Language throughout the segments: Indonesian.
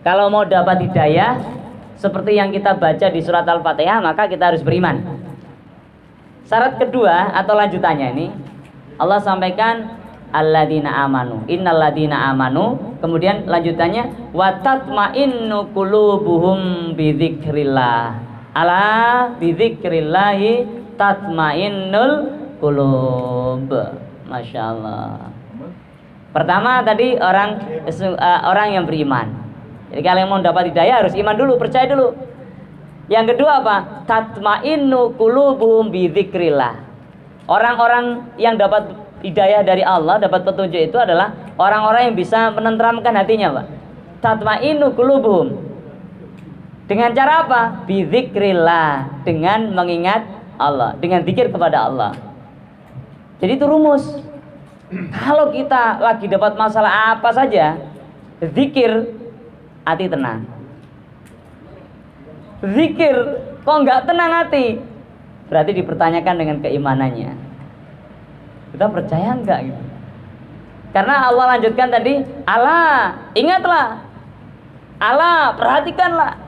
Kalau mau dapat hidayah seperti yang kita baca di surat Al-Fatihah, maka kita harus beriman. Syarat kedua atau lanjutannya ini, Allah sampaikan alladzina amanu, innalladzina amanu, kemudian lanjutannya wa tatmainnu qulubuhum bidzikrillah. Ala bidzikrillahi tatmainnul qulub. Masya Allah. Pertama tadi orang yang beriman. Jadi kalau yang mau dapat hidayah harus iman dulu, percaya dulu. Yang kedua apa? Tatmainnu qulubuhum bidzikrillah. Orang-orang yang dapat hidayah dari Allah, dapat petunjuk itu adalah orang-orang yang bisa menenteramkan hatinya, Pak. Tatmainnu qulubuhum. Dengan cara apa? Bidzikrillah, dengan mengingat Allah, dengan zikir kepada Allah. Jadi itu rumus. Kalau kita lagi dapat masalah apa saja, zikir, hati tenang. Zikir kok nggak tenang hati, berarti dipertanyakan dengan keimanannya. Kita percaya nggak gitu? Karena Allah lanjutkan tadi, Allah, ingatlah, Allah, perhatikanlah,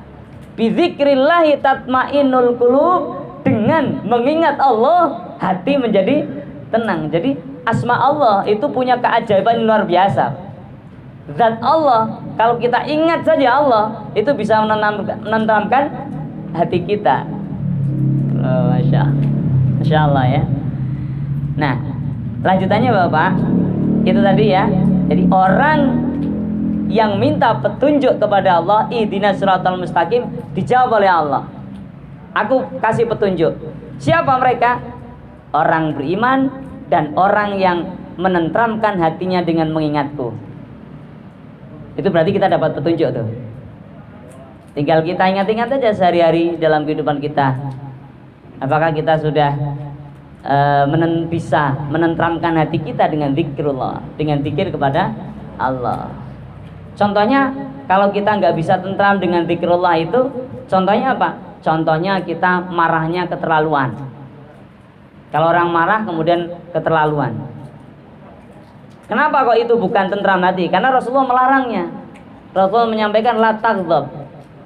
bizikrillahi tatmainnul qulub, dengan mengingat Allah hati menjadi tenang. Jadi asma Allah itu punya keajaiban luar biasa. Zat Allah, kalau kita ingat saja Allah, itu bisa menenteramkan hati kita. Masya Allah ya. Nah, lanjutannya Bapak, itu tadi ya. Jadi orang yang minta petunjuk kepada Allah, ihdinas siratal mustaqim, dijawab oleh Allah, aku kasih petunjuk. Siapa mereka? Orang beriman dan orang yang menenteramkan hatinya dengan mengingatku. Itu berarti kita dapat petunjuk tuh. Tinggal kita ingat-ingat aja sehari-hari dalam kehidupan kita. Apakah kita sudah bisa menenteramkan hati kita dengan zikrullah, dengan zikir kepada Allah. Contohnya kalau kita nggak bisa tentram dengan zikrullah itu, contohnya apa? Contohnya kita marahnya keterlaluan. Kalau orang marah kemudian keterlaluan. Kenapa kok itu bukan tentram hati? Karena Rasulullah melarangnya. Rasulullah menyampaikan la taghdab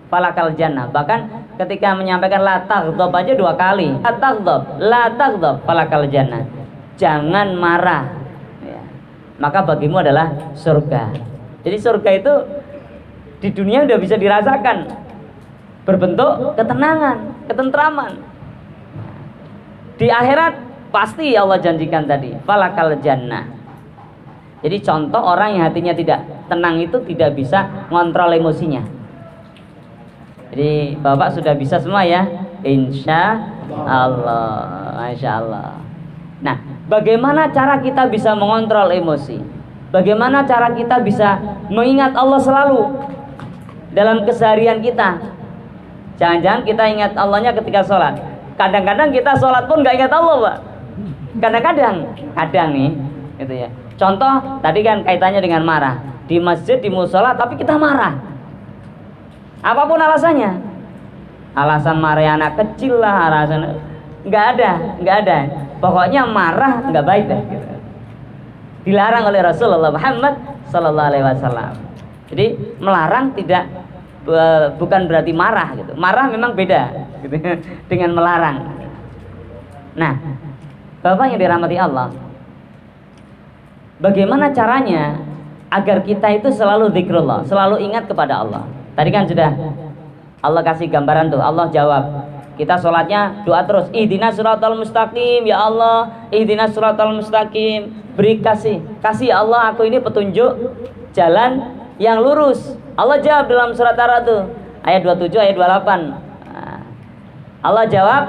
falakal jannah. Bahkan ketika menyampaikan la taghdab aja 2 kali. La taghdab falakal jannah. Jangan marah. Ya. Maka bagimu adalah surga. Jadi surga itu di dunia udah bisa dirasakan. Berbentuk ketenangan, ketentraman. Di akhirat pasti Allah janjikan tadi, falakal jannah. Jadi contoh orang yang hatinya tidak tenang itu tidak bisa ngontrol emosinya. Jadi Bapak sudah bisa semua ya, insya Allah, masya Allah. Nah, bagaimana cara kita bisa mengontrol emosi? Bagaimana cara kita bisa mengingat Allah selalu dalam keseharian kita? Jangan-jangan kita ingat Allahnya ketika sholat. Kadang-kadang kita sholat pun nggak ingat Allah, Pak. Kadang nih, gitu ya. Contoh tadi kan kaitannya dengan marah di masjid, di musola, tapi kita marah. Apapun alasannya, alasan marah anak kecil lah, alasan nggak ada. Pokoknya marah nggak baik deh. Gitu. Dilarang oleh Rasulullah Muhammad Sallallahu Alaihi Wasallam. Jadi melarang tidak bukan berarti marah gitu. Marah memang beda gitu, dengan melarang. Nah, Bapak yang dirahmati Allah, bagaimana caranya agar kita itu selalu zikrullah, selalu ingat kepada Allah? Tadi kan sudah Allah kasih gambaran tuh, Allah jawab. Kita sholatnya doa terus, ihdinas siratal mustaqim, ya Allah, ihdinas siratal mustaqim. Beri kasih ya Allah, aku ini petunjuk jalan yang lurus. Allah jawab dalam surat Ar-Ra'd ayat 27 ayat 28. Nah, Allah jawab,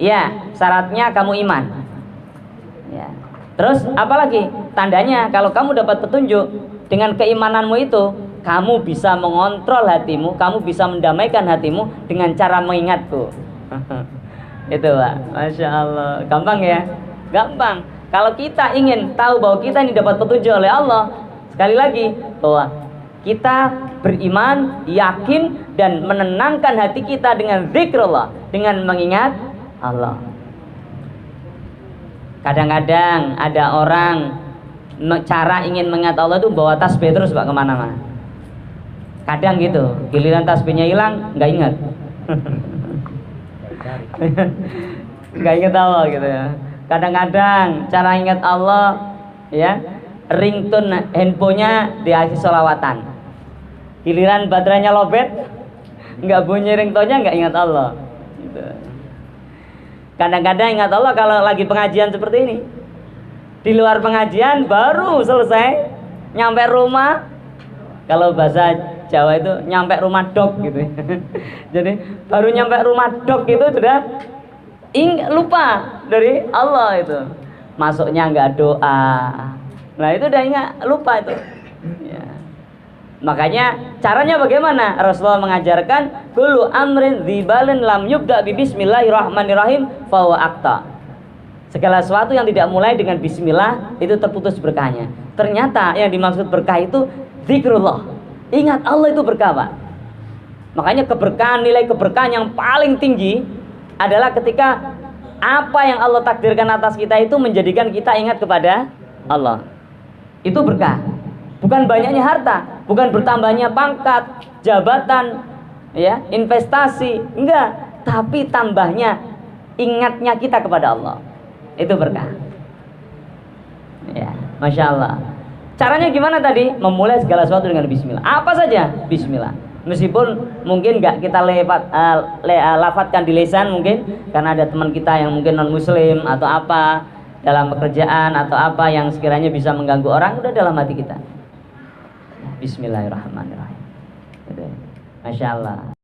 ya syaratnya kamu iman. Ya. Terus apalagi tandanya kalau kamu dapat petunjuk dengan keimananmu itu, kamu bisa mengontrol hatimu, kamu bisa mendamaikan hatimu dengan cara mengingatku. Itu Pak, masya Allah, gampang ya, gampang. Kalau kita ingin tahu bahwa kita ini dapat petunjuk oleh Allah, sekali lagi bahwa kita beriman, yakin dan menenangkan hati kita dengan zikrullah, dengan mengingat Allah. Kadang-kadang ada orang cara ingin mengingat Allah itu bawa tasbih terus Pak kemana-mana. Kadang gitu, giliran tasbihnya hilang, nggak ingat. Nggak ingat Allah gitu ya. Kadang-kadang cara ingat Allah ya, ringtone handphonenya diisi sholawatan. Giliran baterainya lobet, nggak bunyi ringtone-nya, nggak ingat Allah. Gitu. Kadang-kadang ingat Allah kalau lagi pengajian seperti ini. Di luar pengajian baru selesai, nyampe rumah, kalau bahasa Jawa itu nyampe rumah dok gitu. Jadi baru nyampe rumah dok itu sudah lupa dari Allah itu. Masuknya nggak doa. Nah itu udah ingat, lupa itu. Ya. Makanya caranya bagaimana? Rasulullah mengajarkan kullu amrin dzibalin lam yubda bi bismillahirrahmanirrahim fahuwa aqta. Segala sesuatu yang tidak mulai dengan bismillah itu terputus berkahnya. Ternyata yang dimaksud berkah itu zikrullah. Ingat Allah itu berkah, Pak. Makanya keberkahan, nilai keberkahan yang paling tinggi adalah ketika apa yang Allah takdirkan atas kita itu menjadikan kita ingat kepada Allah. Itu berkah. Bukan banyaknya harta, bukan bertambahnya pangkat, jabatan, ya, investasi, enggak, tapi tambahnya ingatnya kita kepada Allah. Itu berkah. Ya, Masya Allah. Caranya gimana tadi? Memulai segala sesuatu dengan bismillah. Apa saja? Bismillah. Meskipun mungkin nggak kita lafadzkan di lisan mungkin, karena ada teman kita yang mungkin non muslim atau apa, dalam pekerjaan atau apa yang sekiranya bisa mengganggu orang, udah dalam hati kita. Bismillahirrahmanirrahim. Masya Allah.